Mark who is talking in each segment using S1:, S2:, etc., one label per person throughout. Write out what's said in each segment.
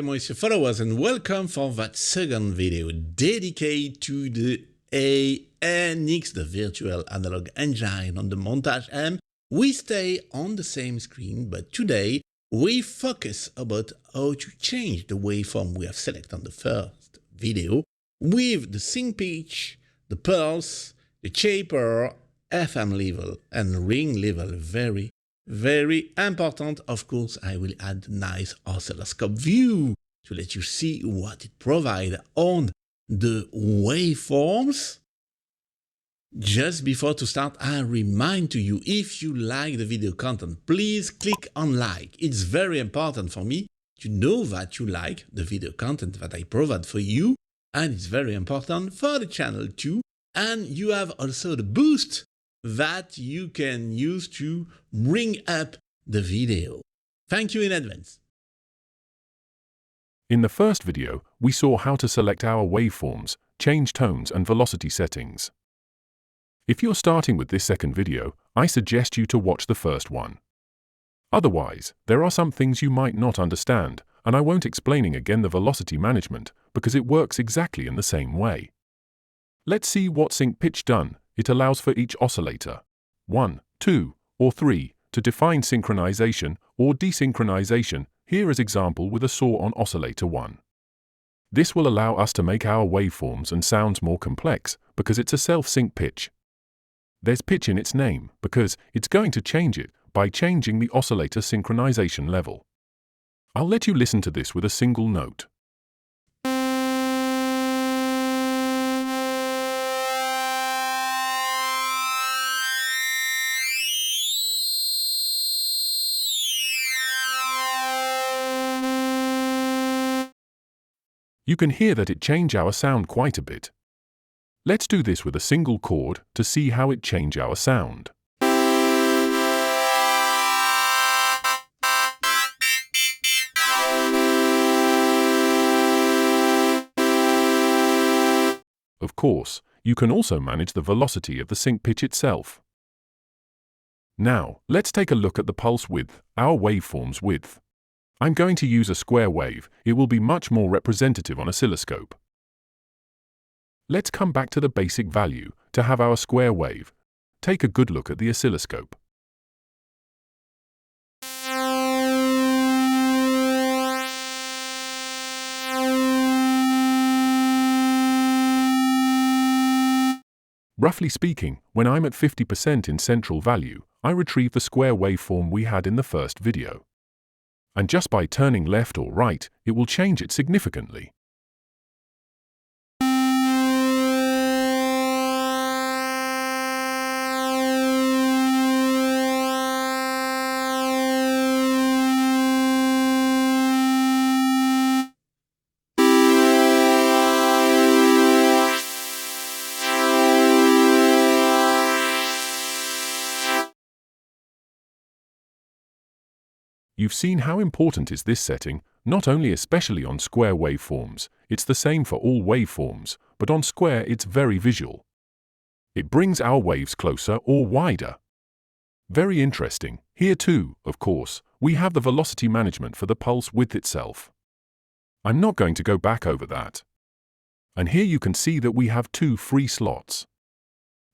S1: dear Moessieurs followers, and welcome for that second video dedicated to the ANX, the virtual analog engine on the Montage M. We stay on the same screen, but today we focus about how to change the waveform we have selected on the first video with the sync pitch, the pulse, the shaper, FM level and ring level. Very important. Of course, I will add nice oscilloscope view to let you see what it provides on the waveforms. Just before to start, I remind to you, if you like the video content, please click on like. It's very important for me to know that you like the video content that I provide for you, and it's very important for the channel too. And you have also the boost that you can use to bring up the video. Thank you in advance.
S2: In the first video, we saw how to select our waveforms, change tones and velocity settings. If you're starting with this second video, I suggest you to watch the first one. Otherwise, there are some things you might not understand, and I won't explaining again the velocity management because it works exactly in the same way. Let's see what sync pitch done. It allows for each oscillator, 1, 2, or 3, to define synchronization or desynchronization. Here is example with a saw on oscillator 1. This will allow us to make our waveforms and sounds more complex because it's a self-sync pitch. There's pitch in its name because it's going to change it by changing the oscillator synchronization level. I'll let you listen to this with a single note. You can hear that it changed our sound quite a bit. Let's do this with a single chord to see how it changed our sound. Of course, you can also manage the velocity of the sync pitch itself. Now, let's take a look at the pulse width, our waveform's width. I'm going to use a square wave. It will be much more representative on oscilloscope. Let's come back to the basic value to have our square wave. Take a good look at the oscilloscope. Roughly speaking, when I'm at 50% in central value, I retrieve the square waveform we had in the first video. And just by turning left or right, it will change it significantly. You've seen how important is this setting, not only especially on square waveforms, it's the same for all waveforms, but on square it's very visual. It brings our waves closer or wider. Very interesting. Here too, of course, we have the velocity management for the pulse width itself. I'm not going to go back over that. And here you can see that we have 2 free slots.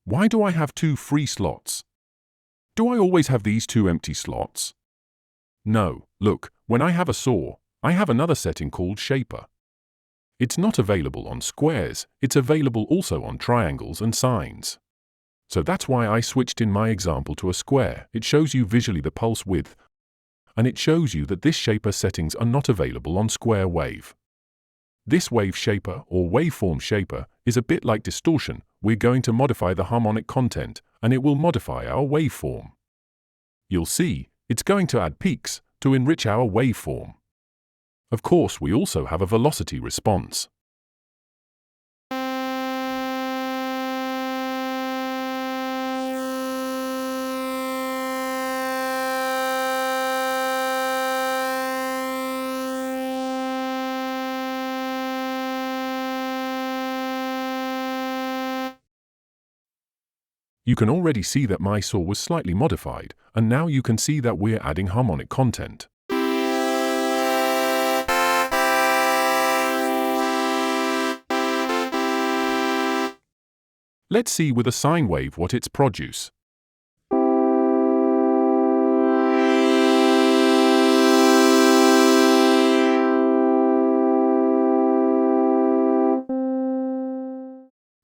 S2: Why do I have 2 free slots? Do I always have these 2 empty slots? No, look, when I have a saw, I have another setting called shaper. It's not available on squares, it's available also on triangles and sines. So that's why I switched in my example to a square. It shows you visually the pulse width, and it shows you that this shaper settings are not available on square wave. This wave shaper or waveform shaper is a bit like distortion. We're going to modify the harmonic content, and it will modify our waveform. You'll see, it's going to add peaks to enrich our waveform. Of course, we also have a velocity response. You can already see that my saw was slightly modified, and now you can see that we're adding harmonic content. Let's see with a sine wave what it's produce.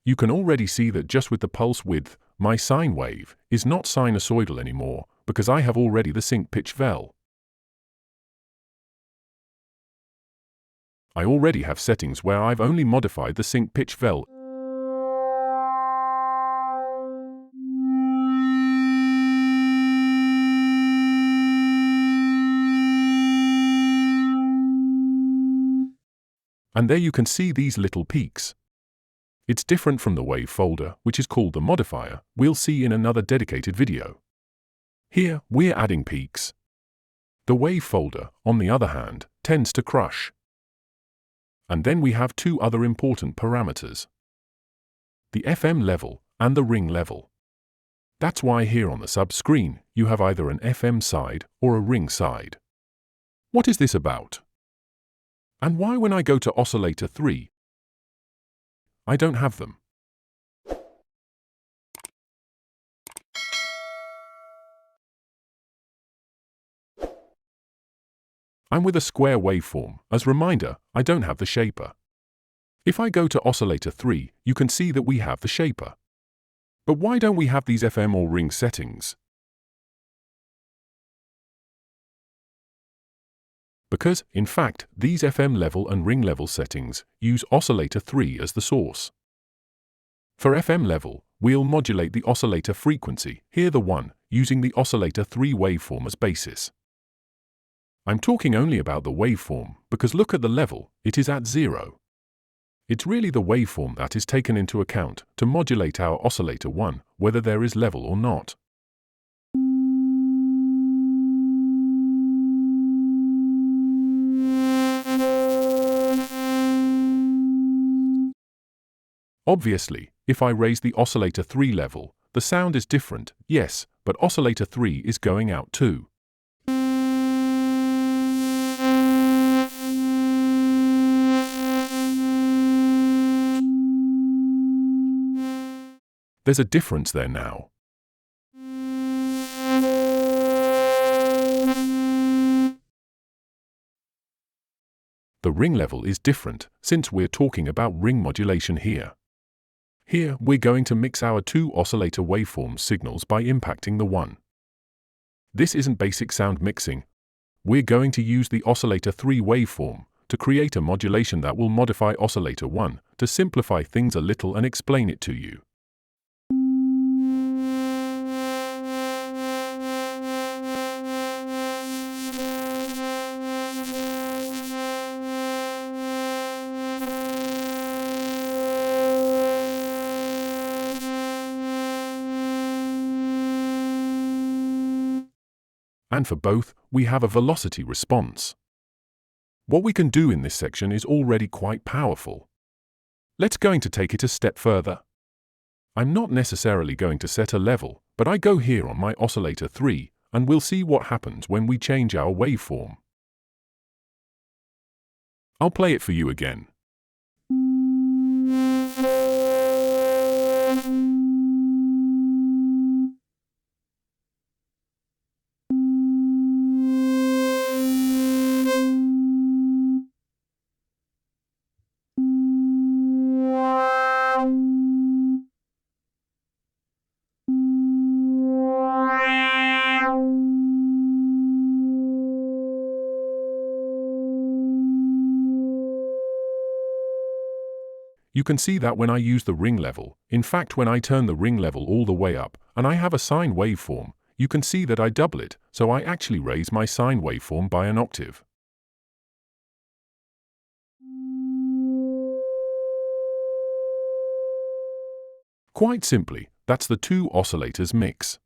S2: You can already see that just with the pulse width, my sine wave is not sinusoidal anymore because I have already the sync pitch vel. I already have settings where I've only modified the sync pitch vel. And there you can see these little peaks. It's different from the wave folder, which is called the modifier, we'll see in another dedicated video. Here, we're adding peaks. The wave folder, on the other hand, tends to crush. And then we have two other important parameters: the FM level and the ring level. That's why here on the sub-screen, you have either an FM side or a ring side. What is this about? And why when I go to oscillator 3, I don't have them? I'm with a square waveform. As reminder, I don't have the shaper. If I go to oscillator 3, you can see that we have the shaper. But why don't we have these FM or ring settings? Because, in fact, these FM level and ring level settings use oscillator 3 as the source. For FM level, we'll modulate the oscillator frequency, here the 1, using the oscillator 3 waveform as basis. I'm talking only about the waveform because look at the level, it is at 0. It's really the waveform that is taken into account to modulate our oscillator 1, whether there is level or not. Obviously, if I raise the oscillator 3 level, the sound is different, yes, but oscillator 3 is going out too. There's a difference there now. The ring level is different, since we're talking about ring modulation here. Here, we're going to mix our two oscillator waveform signals by impacting the 1. This isn't basic sound mixing. We're going to use the oscillator 3 waveform to create a modulation that will modify oscillator 1 to simplify things a little and explain it to you. And for both, we have a velocity response. What we can do in this section is already quite powerful. Let's going to take it a step further. I'm not necessarily going to set a level, but I go here on my oscillator 3, and we'll see what happens when we change our waveform. I'll play it for you again. You can see that when I use the ring level, in fact when I turn the ring level all the way up, and I have a sine waveform, you can see that I double it, so I actually raise my sine waveform by an octave. Quite simply, that's the two oscillators mix.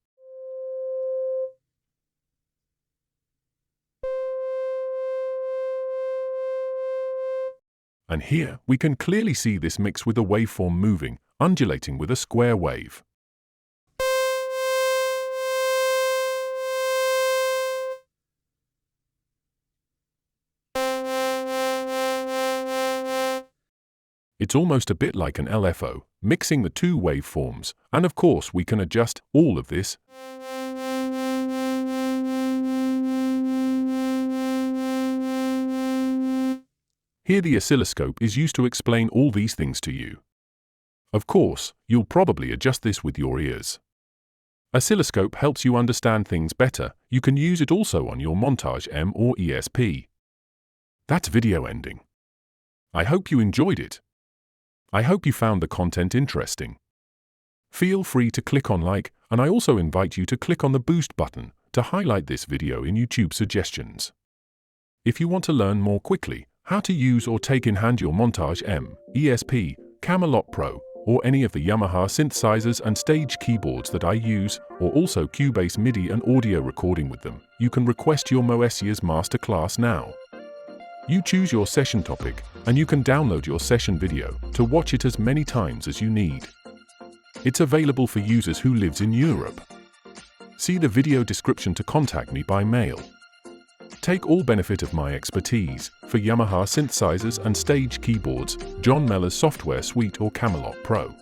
S2: And here, we can clearly see this mix with the waveform moving, undulating with a square wave. It's almost a bit like an LFO, mixing the two waveforms, and of course we can adjust all of this. Here the oscilloscope is used to explain all these things to you. Of course, you'll probably adjust this with your ears. Oscilloscope helps you understand things better. You can use it also on your Montage M or ESP. That's video ending. I hope you enjoyed it. I hope you found the content interesting. Feel free to click on like, and I also invite you to click on the boost button to highlight this video in YouTube suggestions. If you want to learn more quickly how to use or take in hand your Montage M, ESP, Camelot Pro, or any of the Yamaha synthesizers and stage keyboards that I use, or also Cubase MIDI and audio recording with them, you can request your Moessieurs masterclass now. You choose your session topic, and you can download your session video to watch it as many times as you need. It's available for users who lives in Europe. See the video description to contact me by mail. Take all benefit of my expertise for Yamaha synthesizers and stage keyboards, John Mellor's software suite or Camelot Pro.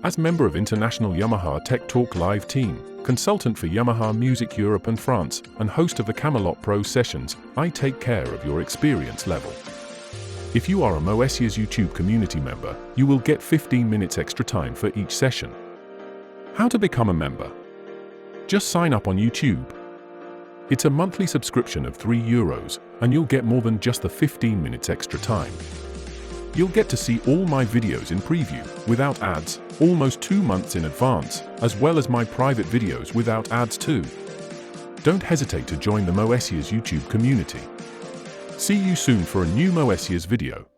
S2: As member of International Yamaha Tech Talk Live team, consultant for Yamaha Music Europe and France, and host of the Camelot Pro sessions, I take care of your experience level. If you are a Moessieurs YouTube community member, you will get 15 minutes extra time for each session. How to become a member? Just sign up on YouTube. It's a monthly subscription of €3, and you'll get more than just the 15 minutes extra time. You'll get to see all my videos in preview, without ads, almost 2 months in advance, as well as my private videos without ads too. Don't hesitate to join the Moessieurs YouTube community. See you soon for a new Moessieurs video.